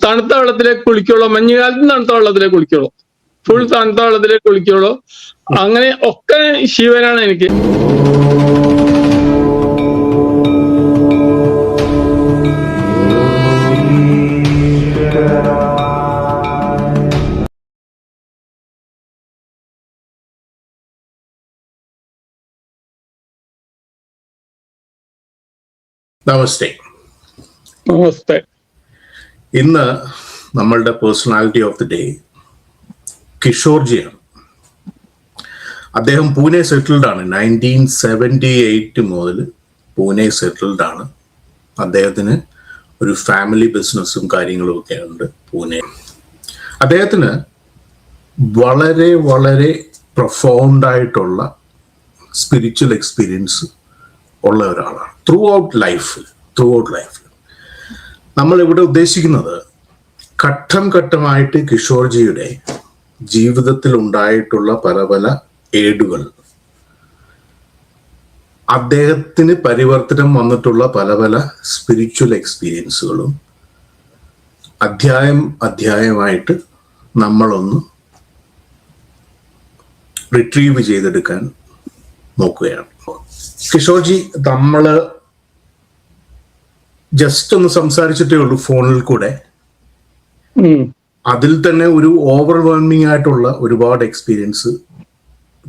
തണുത്ത വെള്ളത്തിലേക്ക് കുളിക്കുള്ളൂ, മഞ്ഞുകാലത്തും തണുത്ത വെള്ളത്തിലേക്ക് കുളിക്കുള്ളൂ, ഫുൾ തണുത്ത വെള്ളത്തിലേക്ക് കുളിക്കുള്ളൂ. അങ്ങനെ ഒക്കെ ശിവനാണ് എനിക്ക്. നമസ്തേ. നമസ്തേ. ഇന്ന് നമ്മളുടെ പേഴ്സണാലിറ്റി ഓഫ് ദി ഡേ കിഷോർജിയാണ്. അദ്ദേഹം പൂനെ സെറ്റിൽഡ് ആണ്. 1978 മുതൽ പൂനെ സെറ്റിൽഡ് ആണ്. അദ്ദേഹത്തിന് ഒരു ഫാമിലി ബിസിനസ്സും കാര്യങ്ങളും ഒക്കെ ഉണ്ട് പൂനെ. അദ്ദേഹത്തിന് വളരെ വളരെ പ്രൊഫൗണ്ടായിട്ടുള്ള സ്പിരിച്വൽ എക്സ്പീരിയൻസ് ഉള്ള ഒരാളാണ്. Through out life. നമ്മളിവിടെ ഉദ്ദേശിക്കുന്നത് ഘട്ടം ഘട്ടമായിട്ട് കിഷോർജിയുടെ ജീവിതത്തിൽ ഉണ്ടായിട്ടുള്ള പല പല ഏടുകൾ, അദ്ദേഹത്തിന് പരിവർത്തനം വന്നിട്ടുള്ള പല പല സ്പിരിച്വൽ എക്സ്പീരിയൻസുകളും അധ്യായമായിട്ട് നമ്മളൊന്ന് റിട്രീവ് ചെയ്തെടുക്കാൻ നോക്കുകയാണ്. കിഷോർജി, നമ്മള് ജസ്റ്റ് ഒന്ന് സംസാരിച്ചിട്ടേ ഉള്ളൂ ഫോണിൽ കൂടെ. അതിൽ തന്നെ ഒരു ഓവർവെൽമിംഗ് ആയിട്ടുള്ള ഒരുപാട് എക്സ്പീരിയൻസ്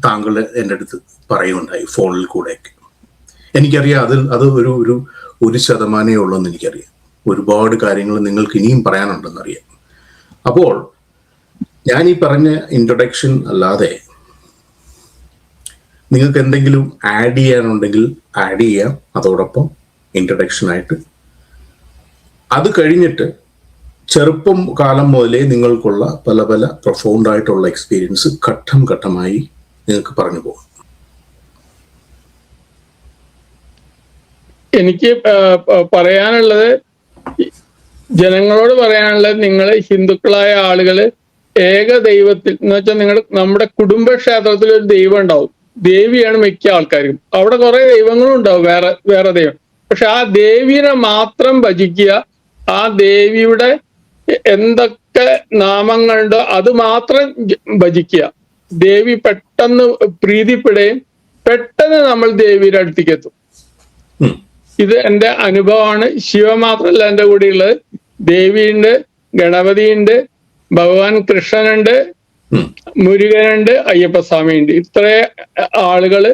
താങ്കൾ എൻ്റെ അടുത്ത് പറയുണ്ടായി ഫോണിൽ കൂടെയൊക്കെ. എനിക്കറിയാം അത് ഒരു 1% ഉള്ളെന്ന് എനിക്കറിയാം. ഒരുപാട് കാര്യങ്ങൾ നിങ്ങൾക്ക് ഇനിയും പറയാനുണ്ടെന്നറിയാം. അപ്പോൾ ഞാൻ ഈ പറഞ്ഞ ഇൻട്രൊഡക്ഷൻ അല്ലാതെ നിങ്ങൾക്ക് എന്തെങ്കിലും ആഡ് ചെയ്യാനുണ്ടെങ്കിൽ ആഡ് ചെയ്യാം. അതോടൊപ്പം ഇൻട്രൊഡക്ഷൻ ആയിട്ട് അത് കഴിഞ്ഞിട്ട് ചെറുപ്പം കാലം മുതലേ നിങ്ങൾക്കുള്ള പല പല പ്രൊഫൗണ്ട് ആയിട്ടുള്ള എക്സ്പീരിയൻസ് ഘട്ടം ഘട്ടമായി നിങ്ങൾക്ക് പറഞ്ഞു പോകും. എനിക്ക് പറയാനുള്ളത്, ജനങ്ങളോട് പറയാനുള്ളത്, നിങ്ങൾ ഹിന്ദുക്കളായ ആളുകള് ഏക ദൈവത്തിൽ എന്ന് വെച്ചാൽ നമ്മുടെ കുടുംബക്ഷേത്രത്തിൽ ഒരു ദൈവം ഉണ്ടാവും. ദേവിയാണ് മിക്ക ആൾക്കാർക്കും. അവിടെ കുറെ ദൈവങ്ങളും ഉണ്ടാവും, വേറെ ദൈവം. പക്ഷെ ആ ദേവിനെ മാത്രം ഭജിക്കുക, ആ ദേവിയുടെ എന്തൊക്കെ നാമങ്ങളുണ്ടോ അത് മാത്രം ഭജിക്കുക. ദേവി പെട്ടെന്ന് പ്രീതിപ്പെടുകയും പെട്ടെന്ന് നമ്മൾ ദേവിയുടെ അടുത്തേക്ക് എത്തും. ഇത് എൻ്റെ അനുഭവമാണ്. ശിവ മാത്രമല്ല എൻ്റെ കൂടെ ഉള്ളത്, ദേവിയുണ്ട്, ഗണപതിയുണ്ട്, ഭഗവാൻ കൃഷ്ണനുണ്ട്, മുരുകനുണ്ട്, അയ്യപ്പസ്വാമിയുണ്ട്. ഇത്രയും ആളുകള്,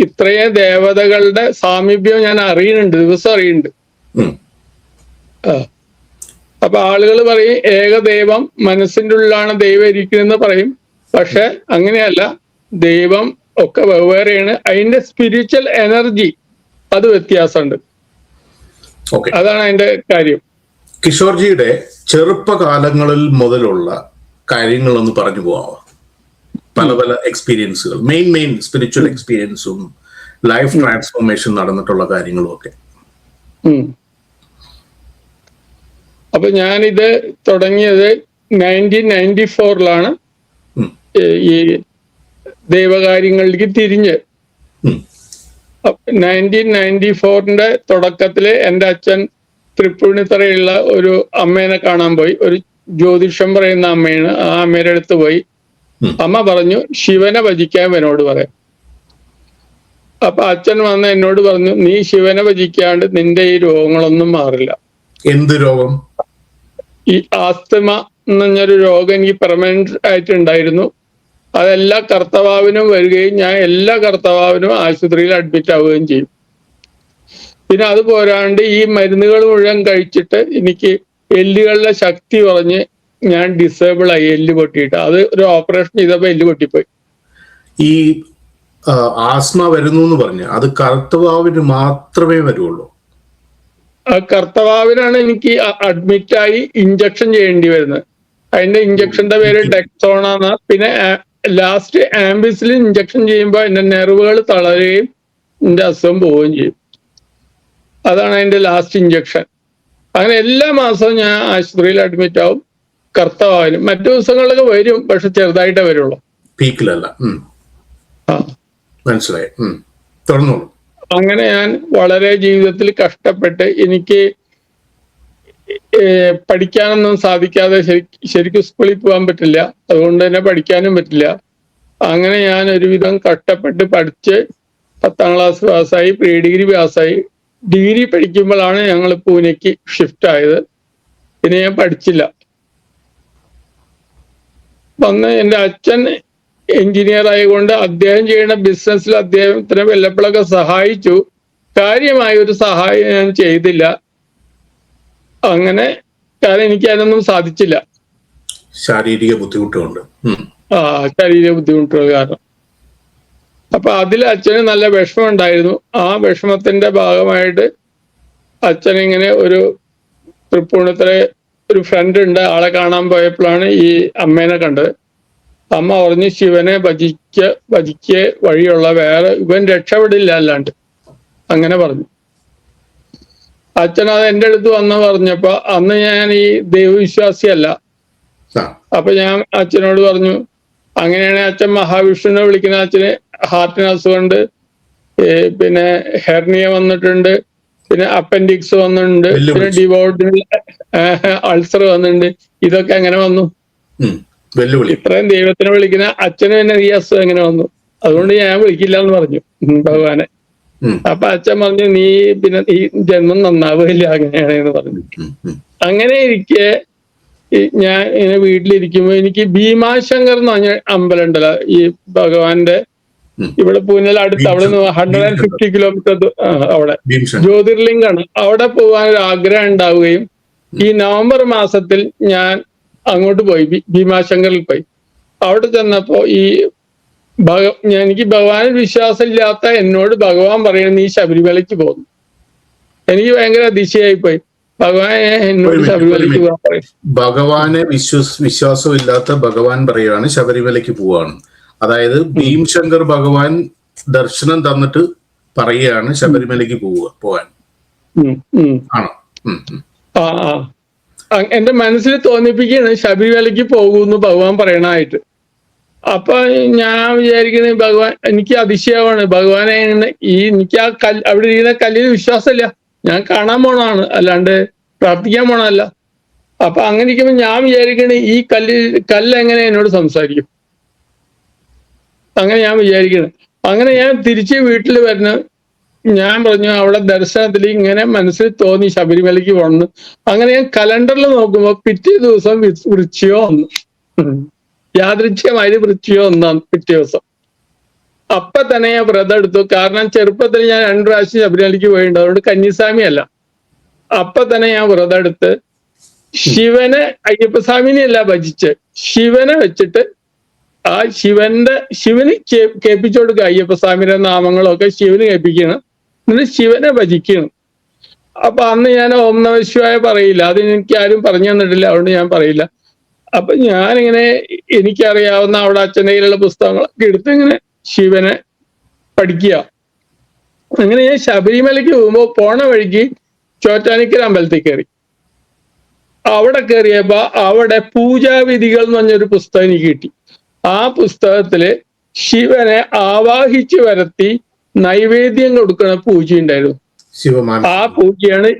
ഇത്രയും ദേവതകളുടെ സാമീപ്യം ഞാൻ അറിയുന്നുണ്ട്, ദിവസം അറിയുന്നുണ്ട്. അപ്പൊ ആളുകൾ പറയും ഏകദൈവം, മനസ്സിന്റെ ഉള്ളിലാണ് ദൈവം ഇരിക്കുന്നതെന്ന് പറയും. പക്ഷെ അങ്ങനെയല്ല, ദൈവം ഒക്കെ വെവ്വേറെയാണ്. അതിന്റെ സ്പിരിച്വൽ എനർജി അത് വ്യത്യാസമുണ്ട്. അതാണ് അതിന്റെ കാര്യം. കിഷോർജിയുടെ ചെറുപ്പകാലങ്ങളിൽ മുതലുള്ള കാര്യങ്ങളൊന്ന് പറഞ്ഞു പോവാമോ? പല പല എക്സ്പീരിയൻസുകൾ, മെയിൻ സ്പിരിച്വൽ എക്സ്പീരിയൻസും ലൈഫ് ട്രാൻസ്ഫോർമേഷൻ നടന്നിട്ടുള്ള കാര്യങ്ങളും ഒക്കെ. അപ്പൊ ഞാനിത് തുടങ്ങിയത് 1994 ഈ ദൈവകാര്യങ്ങളിലേക്ക് തിരിഞ്ഞ്. 1994 തുടക്കത്തില് എൻ്റെ അച്ഛൻ തൃപ്പൂണിത്തറയുള്ള ഒരു അമ്മേനെ കാണാൻ പോയി. ഒരു ജ്യോതിഷം പറയുന്ന അമ്മയാണ്. ആ അമ്മയുടെ അടുത്ത് പോയി. അമ്മ പറഞ്ഞു ശിവനെ ഭജിക്കാൻ എന്നോട് പറയാം. അപ്പൊ അച്ഛൻ വന്ന് എന്നോട് പറഞ്ഞു, നീ ശിവനെ ഭജിക്കാണ്ട് നിന്റെ ഈ രോഗങ്ങളൊന്നും മാറില്ല. എന്ത് രോഗം? ഈ ആസ്തമ എന്ന് പറഞ്ഞൊരു രോഗം എനിക്ക് പെർമനന്റ് ആയിട്ടുണ്ടായിരുന്നു. അതെല്ലാ കർത്തവാവിനും വരികയും ഞാൻ എല്ലാ കർത്തവാവിനും ആശുപത്രിയിൽ അഡ്മിറ്റ് ആവുകയും ചെയ്യും. പിന്നെ അത് പോരാണ്ട് ഈ മരുന്നുകൾ മുഴുവൻ കഴിച്ചിട്ട് എനിക്ക് എല്ലുകളുടെ ശക്തി കുറഞ്ഞ് ഞാൻ ഡിസേബിൾ ആയി, എല്ല് പൊട്ടിയിട്ട്. അത് ഒരു ഓപ്പറേഷൻ ചെയ്തപ്പോ എല്ല് പൊട്ടിപ്പോയി. ഈ ആസ്മ വരുന്നു എന്ന് പറഞ്ഞ അത് കർത്തവാവിന് മാത്രമേ വരുള്ളൂ? ആ കർത്തവാവിനാണ് എനിക്ക് അഡ്മിറ്റായി ഇഞ്ചക്ഷൻ ചെയ്യേണ്ടി വരുന്നത്. അതിന്റെ ഇഞ്ചക്ഷന്റെ പേര് ഡെക്സോണ. പിന്നെ ലാസ്റ്റ് ആംബിസിൽ ഇഞ്ചക്ഷൻ ചെയ്യുമ്പോൾ എന്റെ നെർവുകൾ തളരുകയും എന്റെ അസുഖം പോവുകയും ചെയ്യും. അതാണ് അതിന്റെ ലാസ്റ്റ് ഇഞ്ചക്ഷൻ. അങ്ങനെ എല്ലാ മാസവും ഞാൻ ആശുപത്രിയിൽ അഡ്മിറ്റ് ആവും. കർത്തവാവിനും മറ്റു ദിവസങ്ങളിലൊക്കെ വരും, പക്ഷെ ചെറുതായിട്ടേ വരുള്ളൂ, പീക്കിലല്ല. മനസ്സിലായി. അങ്ങനെ ഞാൻ വളരെ ജീവിതത്തിൽ കഷ്ടപ്പെട്ട് എനിക്ക് പഠിക്കാനൊന്നും സാധിക്കാതെ ശരിക്കും സ്കൂളിൽ പോകാൻ പറ്റില്ല. അതുകൊണ്ട് തന്നെ പഠിക്കാനും പറ്റില്ല. അങ്ങനെ ഞാൻ ഒരുവിധം കഷ്ടപ്പെട്ട് പഠിച്ച് 10ാം ക്ലാസ് പാസ്സായി, പ്രീ ഡിഗ്രി പാസ്സായി. ഡിഗ്രി പഠിക്കുമ്പോഴാണ് ഞങ്ങൾ പൂനെക്ക് ഷിഫ്റ്റ് ആയത്. പിന്നെ ഞാൻ പഠിച്ചില്ല. വന്ന് എൻ്റെ അച്ഛൻ എഞ്ചിനീയർ ആയതുകൊണ്ട് അദ്ദേഹം ചെയ്യുന്ന ബിസിനസ്സിൽ അദ്ദേഹത്തിന് വല്ലപ്പോഴൊക്കെ സഹായിച്ചു. കാര്യമായ ഒരു സഹായം ഞാൻ ചെയ്തില്ല. അങ്ങനെ കാരണം എനിക്ക് അതിനൊന്നും സാധിച്ചില്ല, ശാരീരിക ബുദ്ധിമുട്ടുകൊണ്ട്. ശാരീരിക ബുദ്ധിമുട്ടുകൾ കാരണം. അപ്പൊ അതിൽ അച്ഛന് നല്ല വിഷമം ഉണ്ടായിരുന്നു. ആ വിഷമത്തിന്റെ ഭാഗമായിട്ട് അച്ഛനിങ്ങനെ ഒരു തൃപ്പൂണിത്തുറ ഒരു ഫ്രണ്ട് ഉണ്ട്, ആളെ കാണാൻ പോയപ്പോഴാണ് ഈ അമ്മേനെ കണ്ടത്. അമ്മ പറഞ്ഞു, ശിവനെ ഭജിക്ക വഴിയുള്ള വേറെ ഇവൻ രക്ഷപ്പെടില്ല അല്ലാണ്ട്, അങ്ങനെ പറഞ്ഞു. അച്ഛൻ അത് എൻ്റെ അടുത്ത് വന്ന് പറഞ്ഞപ്പോ അന്ന് ഞാൻ ഈ ദൈവവിശ്വാസിയല്ല. അപ്പൊ ഞാൻ അച്ഛനോട് പറഞ്ഞു, അങ്ങനെയാണെങ്കിൽ അച്ഛൻ മഹാവിഷ്ണുവിനെ വിളിക്കുന്ന, അച്ഛന് ഹാർട്ടിന് അസുഖമുണ്ട്, പിന്നെ ഹെർണിയ വന്നിട്ടുണ്ട്, പിന്നെ അപ്പൻഡിക്സ് വന്നിട്ടുണ്ട്, പിന്നെ ഡിവോർഡിനൽ അൾസർ വന്നിട്ടുണ്ട്. ഇതൊക്കെ എങ്ങനെ വന്നു? ഇത്രയും ദൈവത്തിനെ വിളിക്കുന്ന അച്ഛന് തന്നെ ഈ അസുഖം എങ്ങനെ വന്നു? അതുകൊണ്ട് ഞാൻ വിളിക്കില്ല എന്ന് പറഞ്ഞു ഭഗവാനെ. അപ്പൊ അച്ഛൻ പറഞ്ഞു, നീ പിന്നെ ഈ ജന്മം നന്നാവില്ല അങ്ങനെയാണെന്ന് പറഞ്ഞു. അങ്ങനെ ഇരിക്കെ ഞാൻ ഇങ്ങനെ വീട്ടിലിരിക്കുമ്പോ എനിക്ക് ഭീമാശങ്കർ എന്ന് പറഞ്ഞ അമ്പലം ഉണ്ടല്ലോ, ഈ ഭഗവാന്റെ ഇവിടെ പൂനെയിൽ അടുത്ത്, അവിടെ നിന്ന് 150 കിലോമീറ്റർ അവിടെ ജ്യോതിർലിംഗാണ്. അവിടെ പോകാൻ ഒരു ആഗ്രഹം ഉണ്ടാവുകയും ഈ നവംബർ മാസത്തിൽ ഞാൻ അങ്ങോട്ട് പോയി, ഭീമാശങ്കറിൽ പോയി. അവിടെ ചെന്നപ്പോ ഈ എനിക്ക് ഭഗവാനിൽ വിശ്വാസം ഇല്ലാത്ത എന്നോട് ഭഗവാൻ പറയുന്നത്, നീ ശബരിമലയ്ക്ക് പോകുന്നു. എനിക്ക് ഭയങ്കര അതിശയായി പോയി. ഭഗവാൻ എന്നോട് ശബരിമലയ്ക്ക് പോകാൻ പറയും. ഭഗവാനെ വിശ്വാസമില്ലാത്ത ഭഗവാൻ പറയുകയാണ് ശബരിമലയ്ക്ക് പോവാണ്. അതായത് ഭീംശങ്കർ ഭഗവാൻ ദർശനം തന്നിട്ട് പറയുകയാണ് ശബരിമലയ്ക്ക് പോവാൻ ആണോ? എന്റെ മനസ്സിൽ തോന്നിപ്പിക്കുകയാണ് ശബരിമലയ്ക്ക് പോകുന്നു ഭഗവാൻ പറയണായിട്ട്. അപ്പൊ ഞാൻ വിചാരിക്കുന്നത്, ഭഗവാൻ എനിക്ക് അതിശയമാണ്. ഭഗവാനെ എനിക്ക് ആ അവിടെ ഇരിക്കുന്ന കല്ലിൽ വിശ്വാസമില്ല, ഞാൻ കാണാൻ പോണതാണ്, അല്ലാണ്ട് പ്രാർത്ഥിക്കാൻ പോണല്ല. അപ്പൊ അങ്ങനെ ഇരിക്കുമ്പോൾ ഞാൻ വിചാരിക്കണേ, ഈ കല്ലെങ്ങനെ എന്നോട് സംസാരിക്കും? അങ്ങനെ ഞാൻ വിചാരിക്കണം. അങ്ങനെ ഞാൻ തിരിച്ച് വീട്ടിൽ വരുന്ന, ഞാൻ പറഞ്ഞു അവിടെ ദർശനത്തിൽ ഇങ്ങനെ മനസ്സിൽ തോന്നി ശബരിമലയ്ക്ക് പോകണം. അങ്ങനെ ഞാൻ കലണ്ടറിൽ നോക്കുമ്പോ പിറ്റേ ദിവസം വൃശ്ചികം 1, യാദൃച്ഛ്യമായി വൃശ്ചികം 1 പിറ്റേ ദിവസം. അപ്പൊ തന്നെ ഞാൻ വ്രതം എടുത്തു. കാരണം ചെറുപ്പത്തിൽ ഞാൻ 2 പ്രാവശ്യം ശബരിമലയ്ക്ക് പോയിട്ടുണ്ട്, അതുകൊണ്ട് കന്നിസ്വാമി അല്ല. അപ്പൊ തന്നെ ഞാൻ വ്രതം എടുത്ത് ശിവനെ, അയ്യപ്പസ്വാമിനെ അല്ല ഭജിച്ച്, ശിവനെ വെച്ചിട്ട് ആ ശിവന് കേൾപ്പിച്ചു കൊടുക്കുക. അയ്യപ്പസ്വാമിയുടെ നാമങ്ങളൊക്കെ ശിവന് കേൾപ്പിക്കണം, എന്നിട്ട് ശിവനെ ഭജിക്കണം. അപ്പൊ അന്ന് ഞാൻ ഓം നമഃ ശിവായ പറയില്ല, അത് എനിക്ക് ആരും പറഞ്ഞു തന്നിട്ടില്ല, അതുകൊണ്ട് ഞാൻ പറയില്ല. അപ്പൊ ഞാനിങ്ങനെ എനിക്കറിയാവുന്ന അവിടെ അച്ഛൻ്റെ കയ്യിലുള്ള പുസ്തകങ്ങളൊക്കെ എടുത്ത് ഇങ്ങനെ ശിവനെ പഠിക്കുക. അങ്ങനെ ഞാൻ ശബരിമലയ്ക്ക് പോകുമ്പോൾ പോണ വഴിക്ക് ചോറ്റാനിക്കര അമ്പലത്തിൽ കയറി. അവിടെ കയറിയപ്പോ അവിടെ പൂജാവിധികൾ എന്ന് പറഞ്ഞൊരു പുസ്തകം എനിക്ക് കിട്ടി. ആ പുസ്തകത്തില് ശിവനെ ആവാഹിച്ചു വരുത്തി നൈവേദ്യം കൊടുക്കുന്ന പൂജയുണ്ടായിരുന്നു. ആ പൂജയാണ്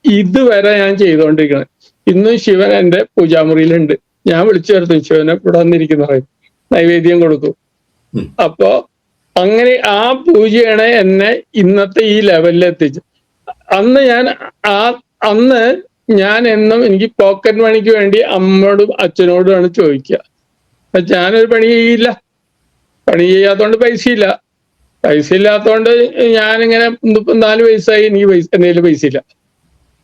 ഇതുവരെ ഞാൻ ചെയ്തുകൊണ്ടിരിക്കുന്നത്. ഇന്നും ശിവൻ എൻ്റെ പൂജാമുറിയിലുണ്ട്. ഞാൻ വിളിച്ചു വരുത്തും, ശിവനെ ഇവിടെ വന്നിരിക്കുന്ന നൈവേദ്യം കൊടുക്കും. അപ്പോ അങ്ങനെ ആ പൂജയാണ് എന്നെ ഇന്നത്തെ ഈ ലെവലിൽ എത്തിച്ചു. അന്ന് ഞാൻ എന്നും എനിക്ക് പോക്കറ്റ് മണിക്ക് വേണ്ടി അമ്മയോടും അച്ഛനോടുമാണ് ചോദിക്കുക. ഞാനൊരു പണി ചെയ്യില്ല, പണി ചെയ്യാത്തോണ്ട് പൈസ ഇല്ലാത്തോണ്ട് ഞാനിങ്ങനെ 4 വയസ്സായി, എനിക്ക് എന്തെങ്കിലും പൈസ ഇല്ല.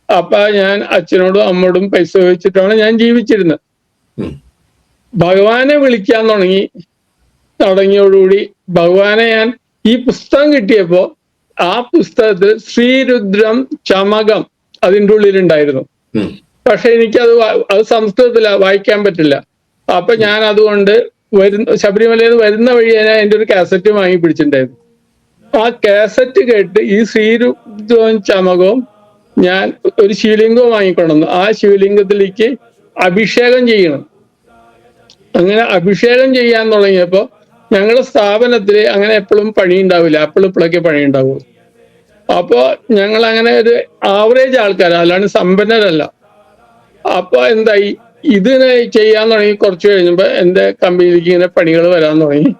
അപ്പൊ ഞാൻ അച്ഛനോടും അമ്മയോടും പൈസ ചോദിച്ചിട്ടാണ് ഞാൻ ജീവിച്ചിരുന്നത്. ഭഗവാനെ വിളിക്കാൻ തുടങ്ങിയോടുകൂടി ഭഗവാനെ ഞാൻ ഈ പുസ്തകം കിട്ടിയപ്പോ ആ പുസ്തകത്തിൽ ശ്രീരുദ്രം ചമകം അതിൻ്റെ ഉള്ളിലുണ്ടായിരുന്നു. പക്ഷെ എനിക്കത് സംസ്കൃതത്തില വായിക്കാൻ പറ്റില്ല. അപ്പൊ ഞാൻ അതുകൊണ്ട് ശബരിമലയിൽ നിന്ന് വരുന്ന വഴി ഞാൻ എൻ്റെ ഒരു കാസറ്റ് വാങ്ങി പിടിച്ചിട്ടുണ്ടായിരുന്നു. ആ കാസറ്റ് കേട്ട് ഈ ശ്രീരുദ്രവും ചമകവും ഞാൻ ഒരു ശിവലിംഗവും വാങ്ങിക്കൊണ്ടുവന്നു. ആ ശിവലിംഗത്തിലേക്ക് അഭിഷേകം ചെയ്യണം. അങ്ങനെ അഭിഷേകം ചെയ്യാൻ തുടങ്ങിയപ്പോ ഞങ്ങളുടെ സ്ഥാപനത്തിൽ അങ്ങനെ എപ്പോഴും പണി ഉണ്ടാവില്ല, ഇപ്പോഴൊക്കെ പണി ഉണ്ടാവുള്ളൂ. അപ്പോ ഞങ്ങൾ അങ്ങനെ ഒരു ആവറേജ് ആൾക്കാർ, അല്ലാണ്ട് സമ്പന്നരല്ല. അപ്പൊ എന്തായി, ഇതിനെ ചെയ്യാൻ തുടങ്ങി കുറച്ച് കഴിഞ്ഞപ്പോ എന്റെ കമ്പനിയിലേക്ക് ഇങ്ങനെ പണികൾ വരാൻ തുടങ്ങി.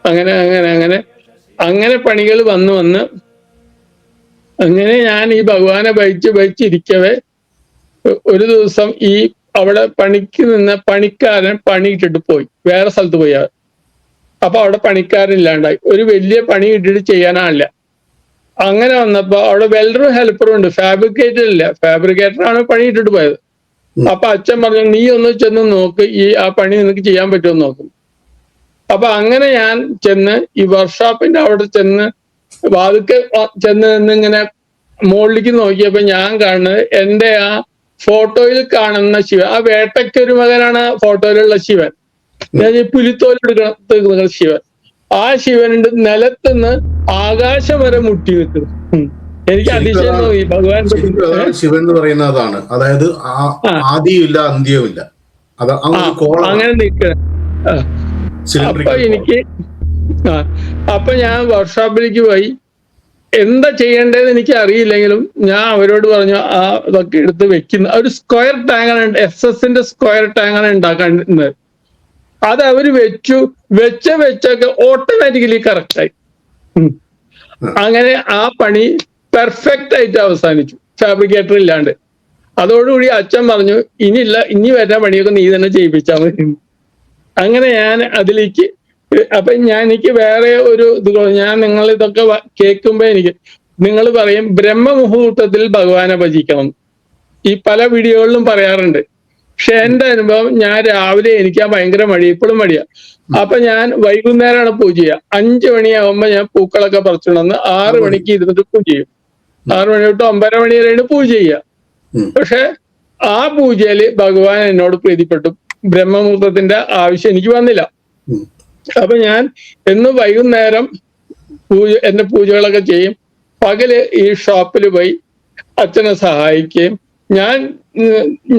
അങ്ങനെ അങ്ങനെ അങ്ങനെ അങ്ങനെ പണികൾ വന്ന് അങ്ങനെ ഞാൻ ഈ ഭഗവാനെ ഭജിച്ചിരിക്കവേ ഒരു ദിവസം ഈ അവിടെ പണിക്ക് നിന്ന പണിക്കാരൻ പണി ഇട്ടിട്ട് പോയി, വേറെ സ്ഥലത്ത് പോയി. അപ്പൊ അവിടെ പണിക്കാരൻ ഇല്ലാണ്ടായി, ഒരു വലിയ പണി ഇട്ടിട്ട് ചെയ്യാനാണില്ല. അങ്ങനെ വന്നപ്പോ അവിടെ വെൽഡറും ഹെൽപ്പറും ഉണ്ട്, ഫാബ്രിക്കേറ്റർ ഇല്ല. ഫാബ്രിക്കേറ്ററാണ് പണി ഇട്ടിട്ട് പോയത്. അപ്പൊ അച്ഛൻ പറഞ്ഞു, നീ ഒന്ന് ചെന്ന് നോക്ക്, ആ പണി നിനക്ക് ചെയ്യാൻ പറ്റുമെന്ന് നോക്കും. അപ്പൊ അങ്ങനെ ഞാൻ ചെന്ന് ഈ വർക്ക്ഷോപ്പിന്റെ അവിടെ ചെന്ന് വാതിൽക്ക് ചെന്ന് നിന്നിങ്ങനെ മുകളിലേക്ക് നോക്കിയപ്പോ ഞാൻ കാണുന്നത് എന്റെ ആ ഫോട്ടോയിൽ കാണുന്ന ശിവൻ, ആ വേട്ടയ്ക്കൊരു മകനാണ് ഫോട്ടോയിലുള്ള ശിവൻ, ഞാൻ ഈ പുലിത്തോലെടുക്കുന്ന ശിവൻ. ആ ശിവനുണ്ട് നിലത്തുനിന്ന് ആകാശം വരെ മുട്ടി നിൽക്കുന്നു. എനിക്ക് അതിശയം തോന്നി. ഭഗവാൻ ശിവൻ എന്ന് പറയുന്നത് അതാണ്, അതായത് ആദിയുമില്ല അന്ത്യവുമില്ല, അങ്ങനെ നിൽക്കണം. അപ്പൊ ഞാൻ വർക്ക്ഷോപ്പിലേക്ക് പോയി. എന്താ ചെയ്യേണ്ടതെന്ന് എനിക്ക് അറിയില്ലെങ്കിലും ഞാൻ അവരോട് പറഞ്ഞു, ഇതൊക്കെ എടുത്ത് വെക്കുന്ന ഒരു സ്ക്വയർ ടാങ്കാണ്, SS-ന്റെ സ്ക്വയർ ടാങ്കാണ് ഉണ്ടാക്കുന്നത്. അത് അവര് വെച്ചൊക്കെ ഓട്ടോമാറ്റിക്കലി കറക്റ്റായി. അങ്ങനെ ആ പണി പെർഫെക്റ്റ് ആയിട്ട് അവസാനിച്ചു, ഫാബ്രിക്കേറ്റർ ഇല്ലാണ്ട്. അതോടുകൂടി അച്ഛൻ പറഞ്ഞു, ഇനി വരുന്ന പണിയൊക്കെ നീ തന്നെ ചെയ്യിപ്പിച്ചാൽ മതി. അങ്ങനെ ഞാൻ അതിലേക്ക് അപ്പൊ എനിക്ക് വേറെ ഒരു ഇത്, ഞാൻ നിങ്ങൾ ഇതൊക്കെ കേൾക്കുമ്പോ നിങ്ങൾ പറയും ബ്രഹ്മമുഹൂർത്തത്തിൽ ഭഗവാനെ ഭജിക്കണം, ഈ പല വീഡിയോകളിലും പറയാറുണ്ട്. പക്ഷെ എന്റെ അനുഭവം, ഞാൻ രാവിലെ എനിക്ക് ഭയങ്കര മടി, ഇപ്പോഴും മടിയാ. അപ്പൊ ഞാൻ വൈകുന്നേരമാണ് പൂജ ചെയ്യുക. 5 മണിയാകുമ്പോ ഞാൻ പൂക്കളൊക്കെ പറിച്ചുകൊണ്ടുവന്ന് 6 മണിക്ക് ഇരുന്നിട്ട് പൂജ ചെയ്യും. 6 മണി തൊട്ട് 9:30 മണി വരെയാണ് പൂജ ചെയ്യുക. പക്ഷെ ആ പൂജയില് ഭഗവാൻ എന്നോട് പ്രീതിപ്പെട്ടു, ബ്രഹ്മമുഹൂർത്തത്തിന്റെ ആവശ്യം എനിക്ക് വന്നില്ല. അപ്പൊ ഞാൻ എന്നും വൈകുന്നേരം എന്റെ പൂജകളൊക്കെ ചെയ്യും. പകല് ഈ ഷോപ്പിൽ പോയി അച്ഛനെ സഹായിക്കുകയും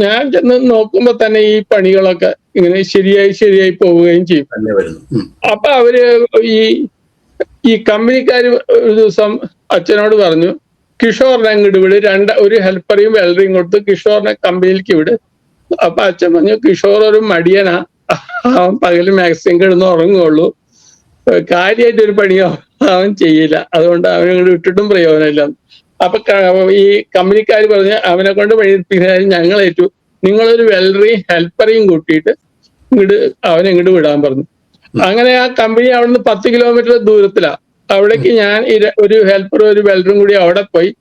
ഞാൻ ചെന്ന് നോക്കുമ്പോ തന്നെ ഈ പണികളൊക്കെ ഇങ്ങനെ ശരിയായി പോവുകയും ചെയ്യും. അപ്പൊ അവര് ഈ കമ്പനിക്കാര് ഒരു ദിവസം അച്ഛനോട് പറഞ്ഞു, കിഷോറിനെ അങ്ങോട്ട് വിട്, ഒരു ഹെൽപ്പറേയും വെൽഡറേയും കൊടുത്ത് കിഷോറിനെ കമ്പനിയിലേക്ക് വിട്. അപ്പൊ അച്ഛൻ പറഞ്ഞു, കിഷോർ ഒരു മടിയനാ, അവൻ പകല് മാക്സിമം കിടന്ന് ഉറങ്ങുള്ളൂ, കാര്യമായിട്ടൊരു പണിയോ അവൻ ചെയ്യില്ല, അതുകൊണ്ട് അവനങ്ങോട്ട് വിട്ടിട്ടും പ്രയോജനമില്ല. അപ്പൊ ഈ കമ്പനിക്കാർ പറഞ്ഞ് അവനെ കൊണ്ട് പണിയെടുപ്പിക്കാൻ ഞങ്ങൾ ഏറ്റു, നിങ്ങളൊരു വെൽഡറേയും ഹെൽപ്പറേയും കൂട്ടിയിട്ട് അവനെങ്ങോട്ട് വിടാൻ പറഞ്ഞു. അങ്ങനെ ആ കമ്പനി അവിടുന്ന് 10 കിലോമീറ്റർ ദൂരത്തിലാ. അവിടേക്ക് ഞാൻ ഒരു ഹെൽപ്പറും ഒരു വെൽഡറും കൂടി അവിടെ പോയി.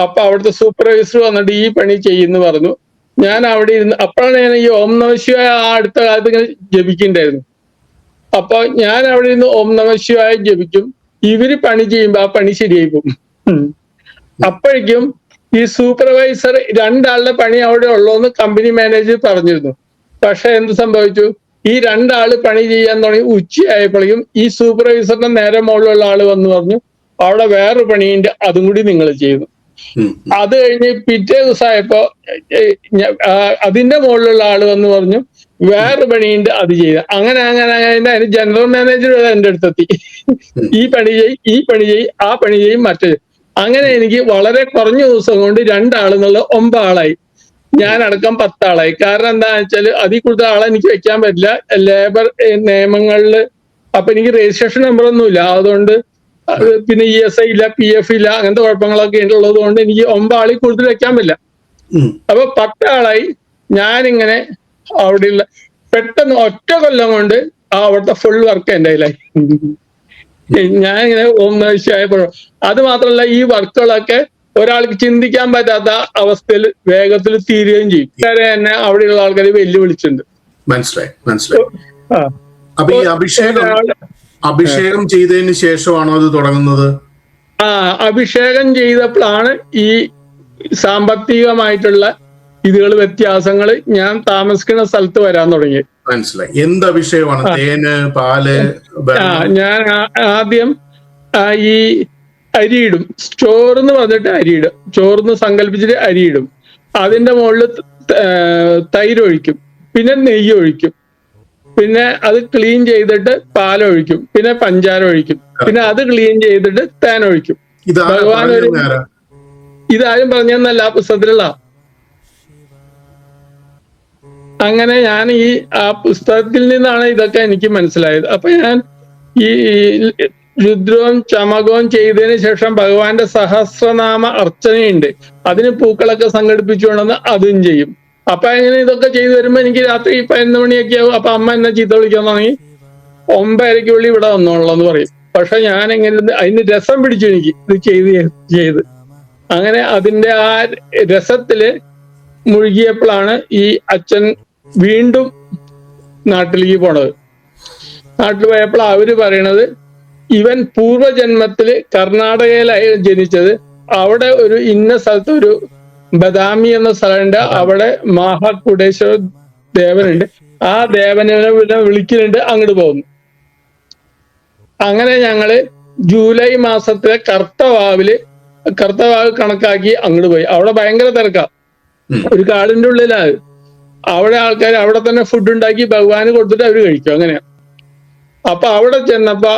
അപ്പൊ അവിടുത്തെ സൂപ്പർവൈസർ വന്നിട്ട് ഈ പണി ചെയ്യുന്നു പറഞ്ഞു. ഞാൻ അവിടെ ഇരുന്ന്, അപ്പോഴാണ് ഞാൻ ഈ ഓം നമ ശിവായ അടുത്ത കാലത്ത് ഇങ്ങനെ ജപിക്കുന്നുണ്ടായിരുന്നു. അപ്പൊ ഞാൻ അവിടെ ഇരുന്ന് ഓം നമ ശിവായ ജപിക്കും, ഇവര് പണി ചെയ്യുമ്പോ ആ പണി ശരിയായി പോകും. അപ്പോഴേക്കും ഈ സൂപ്പർവൈസർ 2 ആളുടെ പണി അവിടെ ഉള്ളൂന്ന് കമ്പനി മാനേജർ പറഞ്ഞിരുന്നു. പക്ഷെ എന്ത് സംഭവിച്ചു, ഈ 2 ആള് പണി ചെയ്യാൻ തുടങ്ങി. ഉച്ചയായപ്പോഴേക്കും ഈ സൂപ്പർവൈസറിന്റെ നേരെ മുകളിലുള്ള ആള് വന്ന് പറഞ്ഞു, അവിടെ വേറെ പണിയുണ്ട്, അതും കൂടി നിങ്ങൾ ചെയ്യുന്നു. അത് കഴിഞ്ഞ് പിറ്റേ ദിവസമായപ്പോ അതിന്റെ മുകളിലുള്ള ആള് വന്ന് പറഞ്ഞു, വേറെ പണിയുണ്ട്, അത് ചെയ്ത. അങ്ങനെ അതിന് ജനറൽ മാനേജർ എന്റെ അടുത്തെത്തി, ഈ പണി ചെയ്യ്, ആ പണി ചെയ്യും, മറ്റേ. അങ്ങനെ എനിക്ക് വളരെ കുറഞ്ഞ ദിവസം കൊണ്ട് 2 ആളെന്നുള്ള 9 ആളായി. ഞാനടക്കം 10 ആളായി. കാരണം എന്താണെന്ന് വെച്ചാൽ അതിൽ കൂടുതൽ ആളെ എനിക്ക് വെക്കാൻ പറ്റില്ല, ലേബർ നിയമങ്ങളില്. അപ്പൊ എനിക്ക് രജിസ്ട്രേഷൻ നമ്പറൊന്നുമില്ല, അതുകൊണ്ട് പിന്നെ ESI ഇല്ല, PF ഇല്ല, അങ്ങനത്തെ കുഴപ്പങ്ങളൊക്കെ ഉള്ളത് കൊണ്ട് എനിക്ക് 9 ആളിൽ കൂടുതൽ വെക്കാൻ പറ്റില്ല. അപ്പൊ 10 ആളായി. ഞാനിങ്ങനെ അവിടെയുള്ള പെട്ടെന്ന് ഒറ്റ കൊല്ലം കൊണ്ട് അവിടുത്തെ ഫുൾ വർക്ക് എൻ്റെ കയ്യിലായി. ഞാനിങ്ങനെ ഒന്നാഴ്ചയായപ്പോഴും. അത് മാത്രമല്ല, ഈ വർക്കുകളൊക്കെ ഒരാൾക്ക് ചിന്തിക്കാൻ പറ്റാത്ത അവസ്ഥയിൽ വേഗത്തിൽ തീരുകയും ചെയ്യും. തന്നെ അവിടെയുള്ള ആൾക്കാർ വെല്ലുവിളിച്ചിട്ടുണ്ട്. മനസ്സിലായി. അപ്പൊ ഈ അഭിഷേകം ചെയ്തതിന് ശേഷമാണോ അത് തുടങ്ങുന്നത്? അഭിഷേകം ചെയ്തപ്പോഴാണ് ഈ സാമ്പത്തികമായിട്ടുള്ള വ്യത്യാസങ്ങൾ ഞാൻ താമസിക്കുന്ന സ്ഥലത്ത് വരാൻ തുടങ്ങി. മനസ്സിലായി. എന്ത് അഭിഷേകമാണ്? തേന്, പാല്? ഞാൻ ആദ്യം ഈ അരിയിടും, ചോറെന്ന് പറഞ്ഞിട്ട് അരിയിടും, ചോറെന്ന് സങ്കല്പിച്ചിട്ട് അരിയിടും. അതിന്റെ മുകളിൽ തൈര് ഒഴിക്കും, പിന്നെ നെയ്യ് ഒഴിക്കും, പിന്നെ അത് ക്ലീൻ ചെയ്തിട്ട് പാലൊഴിക്കും, പിന്നെ പഞ്ചാര ഒഴിക്കും, പിന്നെ അത് ക്ലീൻ ചെയ്തിട്ട് തേൻ ഒഴിക്കും. ഇതാരും പറഞ്ഞെന്നല്ല, ആ പുസ്തകത്തിലുള്ള അങ്ങനെ ഞാൻ ആ പുസ്തകത്തിൽ നിന്നാണ് ഇതൊക്കെ എനിക്ക് മനസ്സിലായത്. അപ്പൊ ഞാൻ ഈ രുദ്രവും ചമകവും ചെയ്തതിന് ശേഷം ഭഗവാന്റെ സഹസ്രനാമ അർച്ചനയുണ്ട്. അതിന് പൂക്കളൊക്കെ സംഘടിപ്പിച്ചുകൊണ്ടെന്ന് അതും ചെയ്യും. അപ്പൊ അങ്ങനെ ഇതൊക്കെ ചെയ്തു വരുമ്പോ എനിക്ക് രാത്രി 11 മണിയൊക്കെ ആവും. അപ്പൊ അമ്മ എന്നെ ചീത്ത വിളിക്കാൻ തുടങ്ങി. 9:30 ഇവിടെ വന്നോളാന്ന് പറയും. പക്ഷെ ഞാൻ എങ്ങനെ അതിന് രസം പിടിച്ചു എനിക്ക് ഇത് ചെയ്ത് അങ്ങനെ അതിന്റെ ആ രസത്തില് മുഴുകിയപ്പോഴാണ് ഈ അച്ഛൻ വീണ്ടും നാട്ടിലേക്ക് പോണത്. നാട്ടിൽ പോയപ്പോൾ അവര് പറയണത് ഇവൻ പൂർവജന്മത്തില് കർണാടകയിലായി ജനിച്ചത്. അവിടെ ഒരു ഇന്ന സ്ഥലത്ത് ഒരു ബദാമി എന്ന സ്ഥലമുണ്ട്. അവിടെ മഹാകുടേശ്വര ദേവനുണ്ട്. ആ ദേവനെ വിളിക്കുന്നുണ്ട്, അങ്ങോട്ട് പോകുന്നു. അങ്ങനെ ഞങ്ങള് ജൂലൈ മാസത്തിലെ കർത്തവാവ് കണക്കാക്കി അങ്ങോട്ട് പോയി. അവിടെ ഭയങ്കര തിരക്കാ. ഒരു കാടിന്റെ ഉള്ളിലാണ്. അവിടെ ആൾക്കാർ അവിടെ തന്നെ ഫുഡ് ഉണ്ടാക്കി ഭഗവാന് കൊടുത്തിട്ട് അവര് കഴിക്കും. അങ്ങനെയാ. അപ്പൊ അവിടെ ചെന്നപ്പോ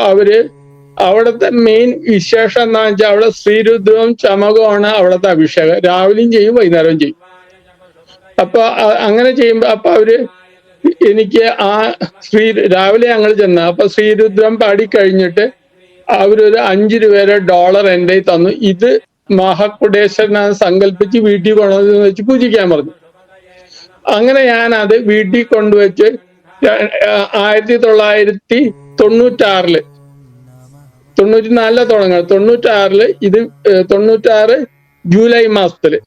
അവിടുത്തെ മെയിൻ വിശേഷം എന്താണെന്ന് വെച്ചാൽ അവിടെ ശ്രീരുദ്രവും ചമകവുമാണ് അവിടുത്തെ അഭിഷേകം. രാവിലെയും ചെയ്യും, വൈകുന്നേരവും ചെയ്യും. അപ്പൊ അങ്ങനെ ചെയ്യുമ്പോ അപ്പൊ എനിക്ക് രാവിലെ ഞങ്ങൾ ചെന്ന അപ്പൊ ശ്രീരുദ്രം പാടിക്കഴിഞ്ഞിട്ട് അവരൊരു 5 രൂപയുടെ ഡോളർ എൻ്റെ തന്നു. ഇത് മഹാകുടേശ്വരനാണ് സങ്കല്പിച്ച് വീട്ടിൽ കൊണ്ടുവന്ന് വെച്ച് പൂജിക്കാൻ പറഞ്ഞു. അങ്ങനെ ഞാൻ അത് വീട്ടിൽ കൊണ്ടുവച്ച് 1996 94 തുടങ്ങുക. 96 ഇത് 96 ജൂലൈ മാസത്തില്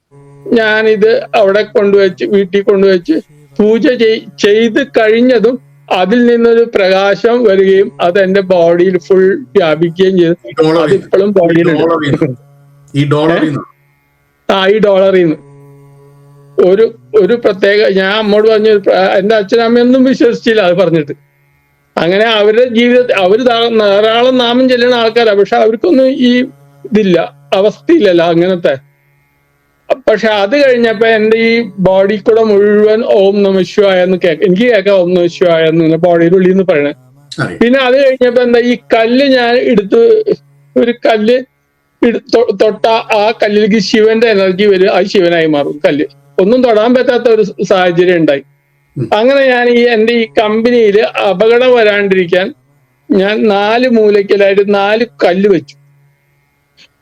ഞാനിത് അവിടെ വീട്ടിൽ കൊണ്ടുവച്ച് പൂജ ചെയ്ത് കഴിഞ്ഞതും അതിൽ നിന്നൊരു പ്രകാശം വരികയും അത് എന്റെ ബോഡിയിൽ ഫുൾ വ്യാപിക്കുകയും ചെയ്തു. അതിപ്പോഴും ബോഡിയിലുണ്ട്. ഈ ഡോളറിൽ നിന്ന് ഒരു പ്രത്യേക, ഞാൻ അമ്മോട് പറഞ്ഞു, എന്റെ അച്ഛനമ്മയൊന്നും വിശ്വസിച്ചില്ല അത് പറഞ്ഞിട്ട്. അങ്ങനെ അവരുടെ ജീവിതത്തിൽ അവര് ധാരാളം നാമം ചെല്ലുന്ന ആൾക്കാരാണ്. പക്ഷെ അവർക്കൊന്നും ഈ ഇതില്ല, അവസ്ഥയില്ലല്ലോ അങ്ങനത്തെ. പക്ഷെ അത് കഴിഞ്ഞപ്പോ എന്റെ ഈ ബോഡി കൂടെ മുഴുവൻ ഓം നമഃ ശിവായ എന്ന് എനിക്ക് കേൾക്കാം. ഓം നമഃ ശിവായ എന്ന് ബോഡിയുടെ ഉള്ളിൽ നിന്ന് പറയണേ. പിന്നെ അത് കഴിഞ്ഞപ്പോ എന്താ, ഈ കല്ല് ഞാൻ ഒരു കല്ല് തൊട്ട ആ കല്ലിലേക്ക് ശിവന്റെ എനർജി വരും. അത് ശിവനായി മാറും. കല്ല് ഒന്നും തൊടാൻ പറ്റാത്ത ഒരു സാഹചര്യം ഉണ്ടായി. അങ്ങനെ ഞാൻ എന്റെ ഈ കമ്പനിയിൽ അപകടം വരാണ്ടിരിക്കാൻ ഞാൻ 4 മൂലയ്ക്കലായിട്ട് 4 കല്ല് വെച്ചു.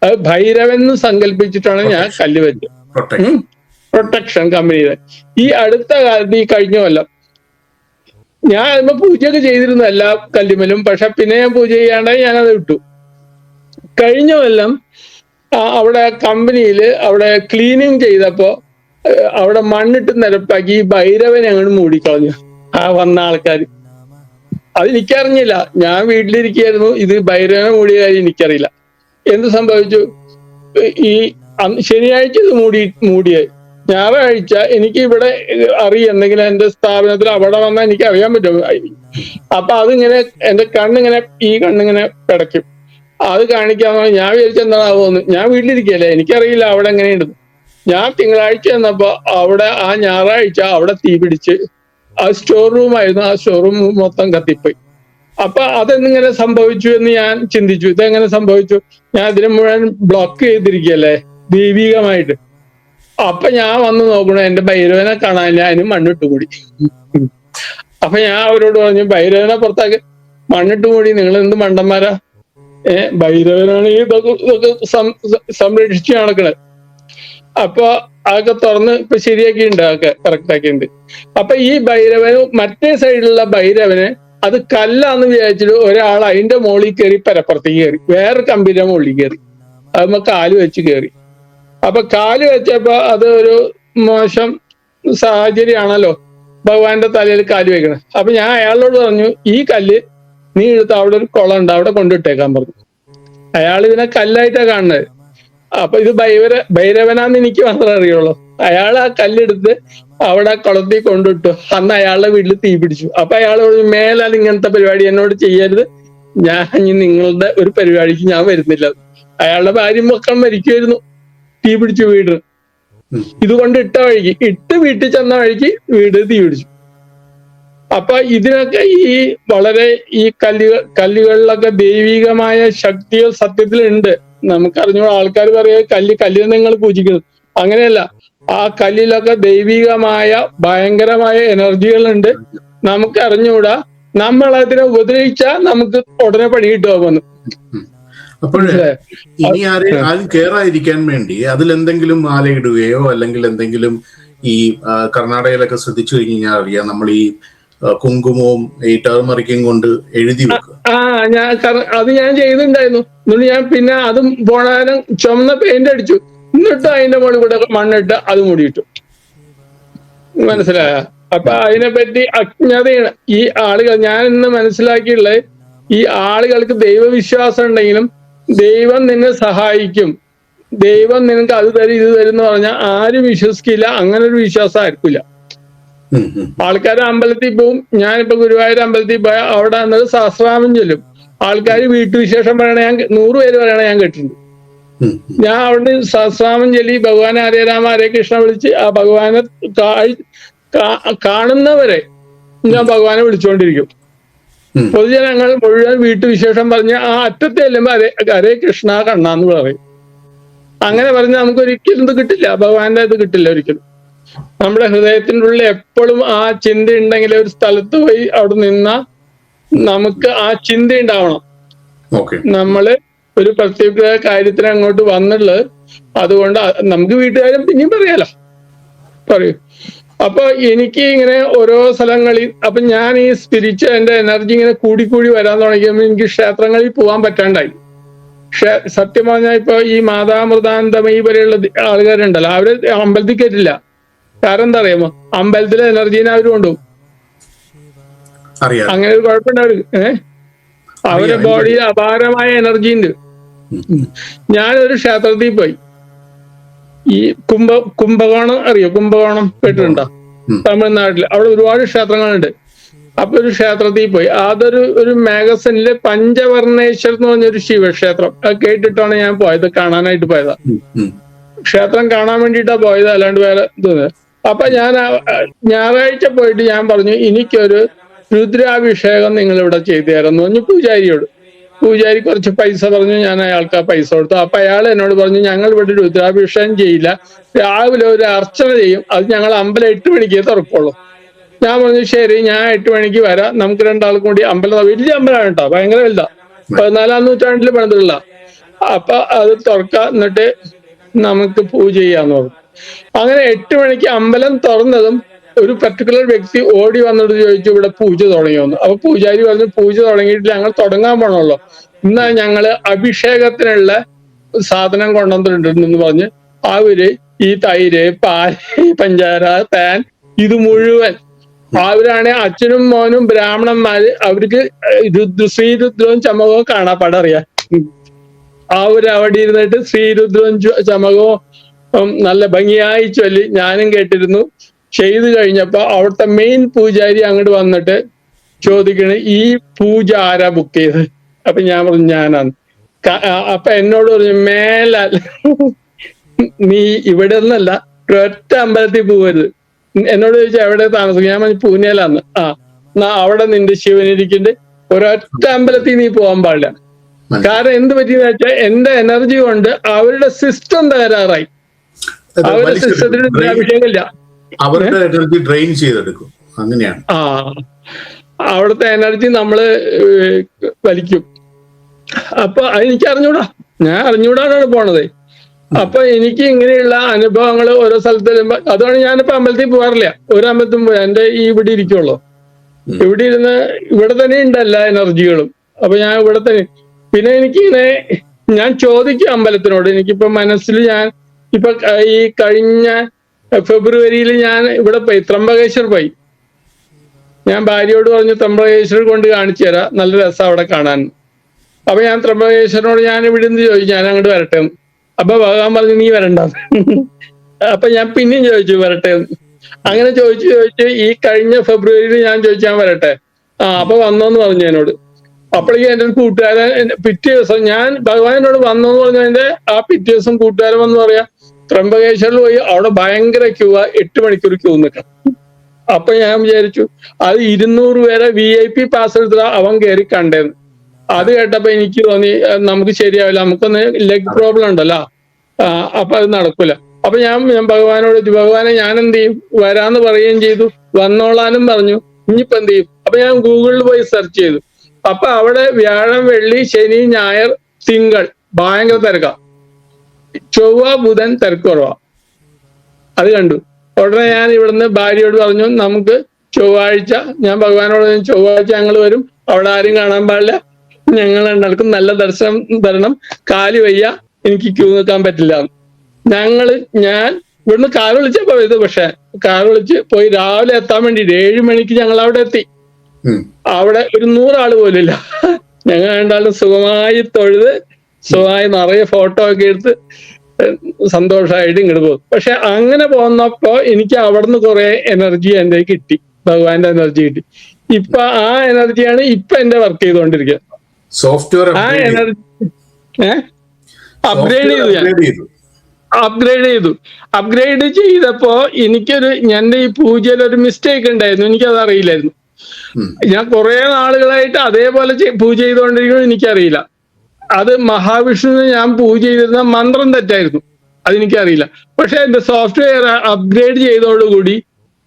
അത് ഭൈരവെന്ന് സങ്കല്പിച്ചിട്ടാണ് ഞാൻ കല്ല് വെച്ചത്. പ്രൊട്ടക്ഷൻ കമ്പനിയുടെ. ഈ അടുത്ത കാലത്ത്, ഈ കഴിഞ്ഞ കൊല്ലം ഞാൻ അതിപ്പോ പൂജയൊക്കെ ചെയ്തിരുന്നു എല്ലാ കല്ലുമലും. പക്ഷെ പിന്നെ ഞാൻ പൂജ ചെയ്യാണ്ടായി, ഞാനത് വിട്ടു. കഴിഞ്ഞ കൊല്ലം അവിടെ കമ്പനിയിൽ അവിടെ ക്ലീനിങ് ചെയ്തപ്പോ അവിടെ മണ്ണിട്ട് നിരപ്പാക്കി ഈ ഭൈരവനെ അങ്ങോട്ട് മൂടിക്കളഞ്ഞു വന്ന ആൾക്കാർ. അതെനിക്കറിഞ്ഞില്ല. ഞാൻ വീട്ടിലിരിക്കുകയായിരുന്നു. ഇത് ഭൈരവനെ മൂടിയ കാര്യം എനിക്കറിയില്ല. എന്ത് സംഭവിച്ചു, ഈ ശനിയാഴ്ച ഇത് മൂടിയായി. ഞായറാഴ്ച എനിക്ക് ഇവിടെ എന്തെങ്കിലും എന്റെ സ്ഥാപനത്തിൽ അവിടെ വന്നാൽ എനിക്ക് അറിയാൻ പറ്റും. അപ്പൊ അതിങ്ങനെ എന്റെ ഈ കണ്ണിങ്ങനെ പിടയ്ക്കും. അത് കാണിക്കാന്ന് ഞാൻ വിചാരിച്ചെന്താണാവുമെന്ന്. ഞാൻ വീട്ടിലിരിക്കുകയല്ലേ, എനിക്കറിയില്ല അവിടെ എങ്ങനെയുണ്ടെന്ന്. ഞാൻ തിങ്കളാഴ്ച ചെന്നപ്പോ അവിടെ ഞായറാഴ്ച അവിടെ തീ പിടിച്ച് സ്റ്റോർ റൂം ആയിരുന്നു. ആ സ്റ്റോർ റൂം മൊത്തം കത്തിപ്പോയി. അപ്പൊ അതെങ്ങനെ സംഭവിച്ചു എന്ന് ഞാൻ ചിന്തിച്ചു. ഇതെങ്ങനെ സംഭവിച്ചു? ഞാൻ ഇതിനെ മുഴുവൻ ബ്ലോക്ക് ചെയ്തിരിക്കുകയല്ലേ ദൈവികമായിട്ട്. അപ്പൊ ഞാൻ വന്ന് നോക്കണു, എന്റെ ഭൈരവനെ കാണാനില്ല, അതിന് മണ്ണിട്ട് മൂടി. അപ്പൊ ഞാൻ അവരോട് പറഞ്ഞു, ഭൈരവനെ പുറത്താക്കി മണ്ണിട്ട് മൂടി, നിങ്ങൾ എന്ത് മണ്ടന്മാരാ? ഭൈരവനാണ് ഇതൊക്കെ സംരക്ഷിച്ച് നടക്കണത്. അപ്പൊ അതൊക്കെ തുറന്ന് ഇപ്പൊ ശരിയാക്കിയിട്ടുണ്ട്, അതൊക്കെ കറക്റ്റ് ആക്കിയിട്ടുണ്ട്. അപ്പൊ ഈ ഭൈരവന് മറ്റേ സൈഡിലുള്ള ഭൈരവന് അത് കല്ലാന്ന് വിചാരിച്ചിട്ട് ഒരാൾ അതിന്റെ മുകളിൽ കയറി പരപ്പുറത്തേക്ക് കയറി, വേറെ കമ്പിന്റെ മുകളിൽ കയറി, അതുമ്പോ കാല് വെച്ച് കയറി. അപ്പൊ കാല് വെച്ചപ്പോ അത് ഒരു മോശം സാഹചര്യമാണല്ലോ ഭഗവാന്റെ തലയിൽ കാല് വെക്കണത്. അപ്പൊ ഞാൻ അയാളോട് പറഞ്ഞു, ഈ കല്ല് നീ എടുത്ത് അവിടെ ഒരു കുളം ഉണ്ട്, അവിടെ കൊണ്ടിട്ടേക്കാൻ പറഞ്ഞു. അയാൾ ഇതിനെ കല്ലായിട്ടാ കാണുന്നത്. അപ്പൊ ഇത് ഭൈരവനാന്ന് എനിക്ക് മാത്രമേ അറിയുള്ളൂ. അയാൾ ആ കല്ലെടുത്ത് അവിടെ കുളത്തിൽ കൊണ്ടിട്ടു. അന്ന് അയാളുടെ വീട്ടിൽ തീ പിടിച്ചു. അപ്പൊ അയാളോട്, മേലാൽ ഇങ്ങനത്തെ പരിപാടി എന്നോട് ചെയ്യരുത്, ഞാൻ നിങ്ങളുടെ ഒരു പരിപാടിക്ക് ഞാൻ വരുന്നില്ല. അയാളുടെ ഭാര്യ മക്കൾ മരിക്കുമായിരുന്നു, തീ പിടിച്ചു വീട്. ഇതുകൊണ്ട് വീട്ടിൽ ചെന്ന വഴിക്ക് വീട് തീ പിടിച്ചു. അപ്പൊ ഇതിനൊക്കെ ഈ കല്ലുകളിലൊക്കെ ദൈവികമായ ശക്തികൾ സത്യത്തിലുണ്ട്. നമുക്കറിഞ്ഞ ആൾക്കാർ പറയുക കല്ലിനെ നിങ്ങൾ പൂജിക്കുന്നു. അങ്ങനെയല്ല, ആ കല്ലിലൊക്കെ ദൈവികമായ ഭയങ്കരമായ എനർജികളുണ്ട്. നമുക്ക് അറിഞ്ഞുകൂടാ. നമ്മൾ അതിനെ ഉപദ്രവിച്ചാൽ നമുക്ക് ഉടനെ പണി കിട്ടുമെന്ന്. അപ്പോഴേ ഇനി ആരും കേറാതിരിക്കാൻ വേണ്ടി അതിലെന്തെങ്കിലും മാലയിടുകയോ അല്ലെങ്കിൽ എന്തെങ്കിലും ഈ കർണാടകയിലൊക്കെ ശ്രദ്ധിച്ചു കഴിഞ്ഞാൽ അറിയാം, നമ്മൾ ഈ കുങ്കുമവും ഈ ടേർമറിക്കും കൊണ്ട് എഴുതി വെക്കുക. അത് ഞാൻ ചെയ്തിട്ടുണ്ടായിരുന്നു. എന്നിട്ട് ഞാൻ പിന്നെ അതും പോണാനും ചുമന്ന പെയിന്റ് അടിച്ചു, എന്നിട്ട് അതിന്റെ മുകളിൽ കൂടെ മണ്ണിട്ട് അത് മൂടിയിട്ടു. മനസ്സിലായ? അപ്പൊ അതിനെപ്പറ്റി അജ്ഞതയാണ് ഈ ആളുകൾ. ഞാൻ ഇന്ന് മനസ്സിലാക്കിയുള്ളത്, ഈ ആളുകൾക്ക് ദൈവവിശ്വാസം ഉണ്ടെങ്കിലും ദൈവം നിന്നെ സഹായിക്കും, ദൈവം നിനക്ക് അത് തരും ഇത് തരും എന്ന് പറഞ്ഞാൽ ആരും വിശ്വസിക്കില്ല. അങ്ങനെ ഒരു വിശ്വാസം ആയിരിക്കില്ല. ആൾക്കാർ അമ്പലത്തിൽ പോവും. ഞാനിപ്പോ ഗുരുവായൂർ അമ്പലത്തിൽ പോയാൽ അവിടെ വന്നത് സഹസ്രനാമം ചൊല്ലും. ആൾക്കാർ വീട്ടുവിശേഷം പറയണ ഞാൻ 100 പേര് പറയണ ഞാൻ കേട്ടിട്ടുണ്ട്. ഞാൻ അവിടെ സഹസ്രനാമം ചൊല്ലി ഭഗവാനെ ഹരേ രാമ ഹരേ കൃഷ്ണ വിളിച്ച് ആ ഭഗവാനെ കാണുന്നവരെ ഞാൻ ഭഗവാനെ വിളിച്ചുകൊണ്ടിരിക്കും. പൊതുജനങ്ങൾ മുഴുവൻ വീട്ടുവിശേഷം പറഞ്ഞ് ആ അറ്റത്തെ ചെല്ലുമ്പോ ഹരേ കൃഷ്ണ കണ്ണാന്ന് പറയും. അങ്ങനെ പറഞ്ഞാൽ നമുക്ക് ഒരിക്കലും ഇത് കിട്ടില്ല, ഭഗവാന്റെ ഇത് കിട്ടില്ല ഒരിക്കലും. നമ്മുടെ ഹൃദയത്തിൻ്റെ ഉള്ളിൽ എപ്പോഴും ആ ചിന്ത ഉണ്ടെങ്കിൽ ഒരു സ്ഥലത്ത് പോയി അവിടെ നിന്നാ നമുക്ക് ആ ചിന്ത ഉണ്ടാവണം. നമ്മള് ഒരു പ്രത്യേക കാര്യത്തിന് അങ്ങോട്ട് വന്നുള്ളത്. അതുകൊണ്ട് നമുക്ക് വീട്ടുകാരും പിന്നെയും പറയാലോ, പറയൂ. അപ്പൊ എനിക്ക് ഇങ്ങനെ ഓരോ സ്ഥലങ്ങളിൽ, അപ്പൊ ഞാൻ ഈ സ്പിരിച്വൽ എന്റെ എനർജി ഇങ്ങനെ കൂടി വരാൻ തുടങ്ങിയപ്പോൾ എനിക്ക് ക്ഷേത്രങ്ങളിൽ പോകാൻ പറ്റാണ്ടായി. സത്യം പറഞ്ഞാൽ ഇപ്പൊ ഈ മാതാമൃതാനന്ദമയി വരെയുള്ള ആളുകാരുണ്ടല്ലോ, അവര് അമ്പലത്തിൽ കയറ്റില്ല. കാരണം എന്താ അറിയാമോ? അമ്പലത്തിലെ എനർജീനെ അവര് കൊണ്ടുപോകും. അങ്ങനെ ഒരു കുഴപ്പമുണ്ട് അവർക്ക്. അവരുടെ ബോഡിയിൽ അപാരമായ എനർജി ഉണ്ട്. ഞാനൊരു ക്ഷേത്രത്തിൽ പോയി. ഈ കുംഭകോണം അറിയോ? കുംഭകോണം കേട്ടിട്ടുണ്ടോ? തമിഴ്നാട്ടില്. അവിടെ ഒരുപാട് ക്ഷേത്രങ്ങളുണ്ട്. അപ്പൊ ഒരു ക്ഷേത്രത്തിൽ പോയി. അതൊരു മാഗസിനില് പഞ്ചവർണേശ്വർ എന്ന് പറഞ്ഞൊരു ശിവക്ഷേത്രം, അത് കേട്ടിട്ടാണ് ഞാൻ പോയത്, കാണാനായിട്ട് പോയതാ. ക്ഷേത്രം കാണാൻ വേണ്ടിയിട്ടാ പോയത്, അല്ലാണ്ട് വേറെ ഇതൊന്നും. അപ്പൊ ഞാൻ ഞായറാഴ്ച പോയിട്ട് ഞാൻ പറഞ്ഞു, എനിക്കൊരു രുദ്രാഭിഷേകം നിങ്ങൾ ഇവിടെ ചെയ്തു തരാമെന്ന് പറഞ്ഞു പൂജാരിയോട്. പൂജാരി കുറച്ച് പൈസ പറഞ്ഞു, ഞാൻ അയാൾക്ക് ആ പൈസ കൊടുത്തു. അപ്പൊ അയാൾ എന്നോട് പറഞ്ഞു, ഞങ്ങൾ ഇവിടെ രുദ്രാഭിഷേകം ചെയ്യില്ല, രാവിലെ ഒരു അർച്ചന ചെയ്യും, അത് ഞങ്ങൾ അമ്പലം 8 മണിക്ക് തുറക്കുള്ളൂ. ഞാൻ പറഞ്ഞു ശരി, ഞാൻ 8 മണിക്ക് വരാം, നമുക്ക് രണ്ടാൾക്കും കൂടി അമ്പലം, വലിയ അമ്പലമാണ് കേട്ടോ, ഭയങ്കര വലുതാ, 14-ാം നൂറ്റാണ്ടിൽ പണിതുള്ള. അപ്പൊ അത് തുറക്കാം, എന്നിട്ട് നമുക്ക് പൂജ ചെയ്യാന്ന് പറഞ്ഞു. അങ്ങനെ 8 മണിക്ക് അമ്പലം തുറന്നതും ഒരു പർട്ടിക്കുലർ വ്യക്തി ഓടി വന്നിട്ട് ചോദിച്ചു, ഇവിടെ പൂജ തുടങ്ങിയോന്ന്. അപ്പൊ പൂജാരി പറഞ്ഞു, പൂജ തുടങ്ങിയിട്ട് ഞങ്ങൾ തുടങ്ങാൻ പോണല്ലോ, ഇന്നാ ഞങ്ങള് അഭിഷേകത്തിനുള്ള സാധനം കൊണ്ടുവന്നിട്ടുണ്ടെന്ന് പറഞ്ഞ് അവര് ഈ തൈര്, പാല്, പഞ്ചാര, തേൻ, ഇത് മുഴുവൻ അവരാണ് അച്ഛനും മോനും ബ്രാഹ്മണന്മാര്. അവർക്ക് ശ്രീരുദ്രവും ചമകവും കാണാപ്പാടറിയാം. അവരവിടെ ഇരുന്നിട്ട് ശ്രീരുദ്രവും ചമകവും നല്ല ഭംഗിയായി ചൊല്ലി ഞാനും കേട്ടിരുന്നു. ചെയ്തു കഴിഞ്ഞപ്പോ അവിടുത്തെ മെയിൻ പൂജാരി അങ്ങോട്ട് വന്നിട്ട് ചോദിക്കണ, ഈ പൂജ ആരാ ബുക്ക് ചെയ്ത്? അപ്പൊ ഞാൻ പറഞ്ഞു ഞാനാണ്. അപ്പൊ എന്നോട് പറഞ്ഞു, മേലാൽ നീ ഇവിടെ നിന്നല്ല ഒറ്റ അമ്പലത്തിൽ പോവരുത്. എന്നോട് ചോദിച്ചാൽ എവിടെ താമസിക്കും? ഞാൻ പറഞ്ഞു പൂനെയിലാന്ന്. അവിടെ നിന്റെ ശിവനിരിക്കുന്നുണ്ട്, ഒരൊറ്റ അമ്പലത്തിൽ നീ പോകാൻ പാടില്ല. കാരണം എന്ത് പറ്റിയെന്ന് വെച്ചാൽ എന്റെ എനർജി കൊണ്ട് അവരുടെ സിസ്റ്റം തകരാറായി. അവരുടെ സിസ്റ്റത്തിന് അഭിഷേകമില്ല, അവരുടെ എനർജി ഡ്രെയിൻ ചെയ്തെടുക്കും. അങ്ങനെയാണ്. അവിടുത്തെ എനർജി നമ്മള് വലിക്കും. അപ്പൊ എനിക്ക് അറിഞ്ഞൂടാ, ഞാൻ അറിഞ്ഞൂടാനാണ് പോണത്. അപ്പൊ എനിക്ക് ഇങ്ങനെയുള്ള അനുഭവങ്ങൾ ഓരോ സ്ഥലത്ത് വരുമ്പോ, അതാണ് ഞാനിപ്പോ അമ്പലത്തിൽ പോകാറില്ല. ഒരു അമ്പലത്തും പോയി എന്റെ ഇവിടെ ഇരിക്കുള്ളൂ. ഇവിടെ ഇരുന്ന് ഇവിടെ തന്നെ ഉണ്ട് എല്ലാ എനർജികളും. അപ്പൊ ഞാൻ ഇവിടെ തന്നെ. പിന്നെ എനിക്കിങ്ങനെ ഞാൻ ചോദിക്കും അമ്പലത്തിനോട്. എനിക്കിപ്പോ മനസ്സിൽ ഞാൻ ഇപ്പൊ ഈ കഴിഞ്ഞ ഫെബ്രുവരിയിൽ ഞാൻ ഇവിടെ പോയി, ത്രംബകേശ്വർ പോയി. ഞാൻ ഭാര്യയോട് പറഞ്ഞു ത്രംബകേശ്വർ കൊണ്ട് കാണിച്ചു തരാം, നല്ല രസം അവിടെ കാണാൻ. അപ്പൊ ഞാൻ ത്രംബകേശ്വരനോട് ഞാൻ ഇവിടെ നിന്ന് ചോദിച്ചു, ഞാൻ അങ്ങോട്ട് വരട്ടെ. അപ്പൊ ഭഗവാൻ പറഞ്ഞു നീ വരണ്ട. അപ്പൊ ഞാൻ പിന്നെയും ചോദിച്ചു വരട്ടെ. അങ്ങനെ ചോദിച്ചു ഈ കഴിഞ്ഞ ഫെബ്രുവരിയിൽ ഞാൻ ചോദിച്ചു ഞാൻ വരട്ടെ. അപ്പൊ വന്നോന്ന് പറഞ്ഞു എന്നോട്. അപ്പോഴേക്കും എൻ്റെ ഒരു കൂട്ടുകാരൻ പിറ്റേ ദിവസം, ഞാൻ ഭഗവാനോട് വന്നോന്ന് പറഞ്ഞതിന്റെ ആ പിറ്റേ ദിവസം കൂട്ടുകാരൻ വന്ന് പറയാ, ത്രംബകേശ്വറിൽ പോയി അവിടെ ഭയങ്കര ക്യൂ, 8 മണിക്കൂർ ക്യൂ നിൽക്കണം. അപ്പൊ ഞാൻ വിചാരിച്ചു അത് 200 പേരെ VIP പാസ് എടുത്താ അവൻ കയറി കണ്ടേന്ന്. അത് കേട്ടപ്പോ എനിക്ക് തോന്നി നമുക്ക് ശരിയാവില്ല, നമുക്കൊന്ന് ലെഗ് പ്രോബ്ലം ഉണ്ടല്ലോ, അപ്പൊ അത് നടക്കൂല. അപ്പൊ ഞാൻ ഭഗവാനോട് ചോദിച്ചു, ഭഗവാനെ ഞാൻ എന്ത് ചെയ്യും? വരാന്ന് പറയുകയും ചെയ്തു, വന്നോളാനും പറഞ്ഞു. ഇനിയിപ്പോ എന്ത് ചെയ്യും? അപ്പൊ ഞാൻ ഗൂഗിളിൽ പോയി സെർച്ച് ചെയ്തു. അപ്പൊ അവിടെ വ്യാഴം, വെള്ളി, ശനി, ഞായർ, തിങ്കൾ ഭയങ്കര തിരക്കാ. ചൊവ്വ, ബുധൻ തിരക്ക് കുറവാ. അത് കണ്ടു. ഉടനെ ഞാൻ ഇവിടുന്ന് ഭാര്യയോട് പറഞ്ഞു, നമുക്ക് ചൊവ്വാഴ്ച, ഞാൻ ഭഗവാനോട് ചൊവ്വാഴ്ച ഞങ്ങൾ വരും, അവിടെ ആരും കാണാൻ പാടില്ല, ഞങ്ങൾ രണ്ടാൾക്കും നല്ല ദർശനം തരണം, കാല് വയ്യ, എനിക്ക് ക്യൂ നിൽക്കാൻ പറ്റില്ല. ഞാൻ ഇവിടുന്ന് കാർ വിളിച്ചാ പോയത്. പക്ഷെ കാർ വിളിച്ച് പോയി രാവിലെ എത്താൻ വേണ്ടിട്ട് 7 മണിക്ക് ഞങ്ങൾ അവിടെ എത്തി. അവിടെ ഒരു 100 ആള് പോലില്ല. ഞങ്ങൾ രണ്ടാളും സുഖമായി തൊഴുത്, സുഖമായി നിറയെ ഫോട്ടോ ഒക്കെ എടുത്ത് സന്തോഷമായിട്ട് ഇങ്ങോട്ട് പോകും. പക്ഷെ അങ്ങനെ പോന്നപ്പോ എനിക്ക് അവിടുന്ന് കുറെ എനർജി എന്റെ കിട്ടി, ഭഗവാന്റെ എനർജി കിട്ടി. ഇപ്പൊ ആ എനർജിയാണ് ഇപ്പൊ എന്റെ വർക്ക് ചെയ്തുകൊണ്ടിരിക്കുക. സോഫ്റ്റ്വെയർ ആ എനർജി അപ്ഗ്രേഡ് ചെയ്തപ്പോ എന്റെ ഈ പൂജയിൽ ഒരു മിസ്റ്റേക്ക് ഉണ്ടായിരുന്നു, എനിക്കത് അറിയില്ലായിരുന്നു. ഞാൻ കുറെ നാളുകളായിട്ട് അതേപോലെ പൂജ ചെയ്തുകൊണ്ടിരിക്കുന്നത് എനിക്കറിയില്ല. അത് മഹാവിഷ്ണുവിന് ഞാൻ പൂജ ചെയ്തിരുന്ന മന്ത്രം തെറ്റായിരുന്നു, അതെനിക്കറിയില്ല. പക്ഷെ എന്റെ സോഫ്റ്റ്വെയർ അപ്ഗ്രേഡ് ചെയ്തതോടുകൂടി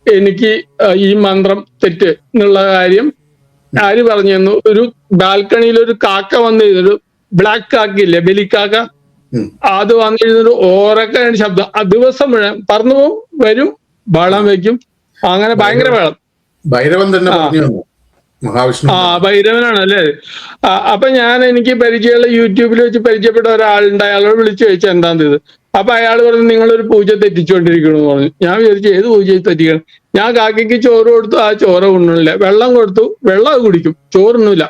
എനിക്ക് ഈ മന്ത്രം തെറ്റ് എന്നുള്ള കാര്യം ആര് പറഞ്ഞു തന്നു? ഒരു ബാൽക്കണിയിൽ ഒരു കാക്ക വന്നിരുന്നൊരു ബ്ലാക്ക് കാക്കയില്ലേ, ബലിക്കാക്ക, അത് വന്നിരുന്നൊരു ഓരൊക്കെ ശബ്ദം. ആ ദിവസം മുഴുവൻ പറന്നു പോവും, വരും, വളം വെക്കും, അങ്ങനെ ഭയങ്കര വെള്ളം. ഭൈരവൻ തന്നെ മഹാവിഷ്ണു. ഭൈരവനാണ് അല്ലേ? അപ്പൊ എനിക്ക് പരിചയമുള്ള യൂട്യൂബിൽ വെച്ച് പരിചയപ്പെട്ട ഒരാളുണ്ട്, അയാളോട് വിളിച്ചു ചോദിച്ചാൽ എന്താന്ന് ഇത്. അപ്പൊ അയാൾ പറഞ്ഞു, നിങ്ങളൊരു പൂജ തെറ്റിച്ചുകൊണ്ടിരിക്കണമെന്ന് പറഞ്ഞു. ഞാൻ വിചാരിച്ചു ഏത് പൂജ തെറ്റിക്കണം? ഞാൻ കാക്കയ്ക്ക് ചോറ് കൊടുത്തു, ആ ചോറ് ഉണ്ണില്ല. വെള്ളം കൊടുത്തു, വെള്ളം കുടിക്കും, ചോറുണ്ണില്ല.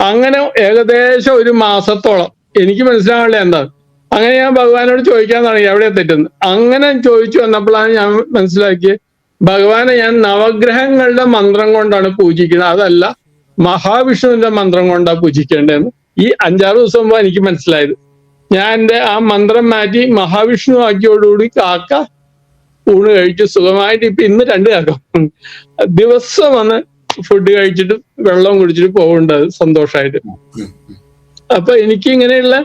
അങ്ങനെ ഏകദേശം 1 മാസത്തോളം എനിക്ക് മനസ്സിലാവില്ല എന്താണ്. അങ്ങനെ ഞാൻ ഭഗവാനോട് ചോദിക്കാൻ തുടങ്ങി എവിടെയാ തെറ്റുന്നത്. അങ്ങനെ ചോദിച്ചു വന്നപ്പോഴാണ് ഞാൻ മനസ്സിലാക്കിയത്, ഭഗവാനെ ഞാൻ നവഗ്രഹങ്ങളുടെ മന്ത്രം കൊണ്ടാണ് പൂജിക്കുന്നത്, അതല്ല മഹാവിഷ്ണുവിന്റെ മന്ത്രം കൊണ്ടാണ് പൂജിക്കേണ്ടതെന്ന് ഈ 5-6 ദിവസം മുമ്പ് എനിക്ക് മനസ്സിലായത്. ഞാൻ എന്റെ ആ മന്ത്രം മാറ്റി മഹാവിഷ്ണു ആക്കിയോടുകൂടി കാക്ക ഊണ് കഴിച്ചു സുഖമായിട്ട്. ഇപ്പൊ ഇന്ന് 2 കാക്ക ദിവസം വന്ന് ഫുഡ് കഴിച്ചിട്ട് വെള്ളം കുടിച്ചിട്ട് പോകേണ്ടത് സന്തോഷമായിട്ട്. അപ്പൊ എനിക്ക് ഇങ്ങനെയുള്ള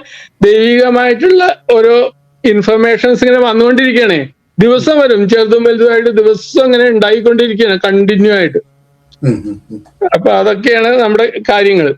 ദൈവികമായിട്ടുള്ള ഓരോ ഇൻഫർമേഷൻസ് ഇങ്ങനെ വന്നുകൊണ്ടിരിക്കുകയാണേ. ദിവസം വരും, ചെറുതും വലുതുമായിട്ട് ദിവസം ഇങ്ങനെ ഉണ്ടായിക്കൊണ്ടിരിക്കുകയാണ് കണ്ടിന്യൂ ആയിട്ട്. അപ്പൊ അതൊക്കെയാണ് നമ്മുടെ കാര്യങ്ങൾ.